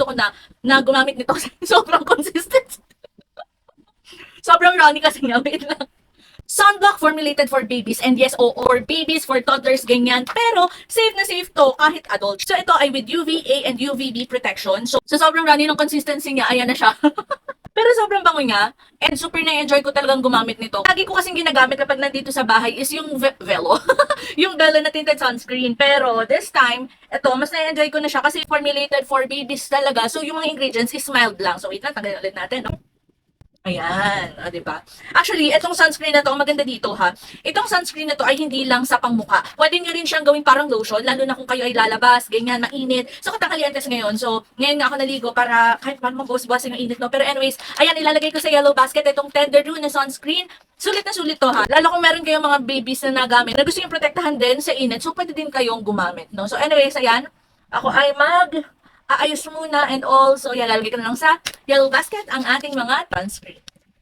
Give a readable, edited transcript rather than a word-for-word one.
ko na gumamit nito kasi sobrang consistent. Sobrang Ronnie kasi nga, wait lang. Sunblock formulated for babies and yes, or babies, for toddlers, ganyan. Pero safe na safe to kahit adult. So ito ay with UVA and UVB protection. So sobrang runny ng consistency niya, ayan na siya. Pero sobrang bango niya and super na-enjoy ko talagang gumamit nito. Lagi ko kasing ginagamit kapag nandito sa bahay is yung Velo. Yung Velo na tinted sunscreen. Pero this time, ito, mas na-enjoy ko na siya kasi formulated for babies talaga. So yung mga ingredients is mild lang. So wait lang, tanggalin ulit natin. No? Ayan, o, diba? Actually, itong sunscreen na to, maganda dito ha. Itong sunscreen na to ay hindi lang sa pangmuka. Pwede nyo rin siyang gawing parang lotion, lalo na kung kayo ay lalabas, ganyan, mainit. So, katanghaliantes ngayon. So, ngayon nga ako naligo para kahit paano mabawas-bawasan yung init, no? Pero anyways, ayan, ilalagay ko sa yellow basket itong Tender Dew na sunscreen. Sulit na sulit to ha. Lalo kung meron kayong mga babies na nagamit, na gusto yung protektahan din sa init, so pwede din kayong gumamit, no? So, anyways, ayan, ako ay aayos muna and also, yan, lalagay ko na lang sa yellow basket ang ating mga sunscreen.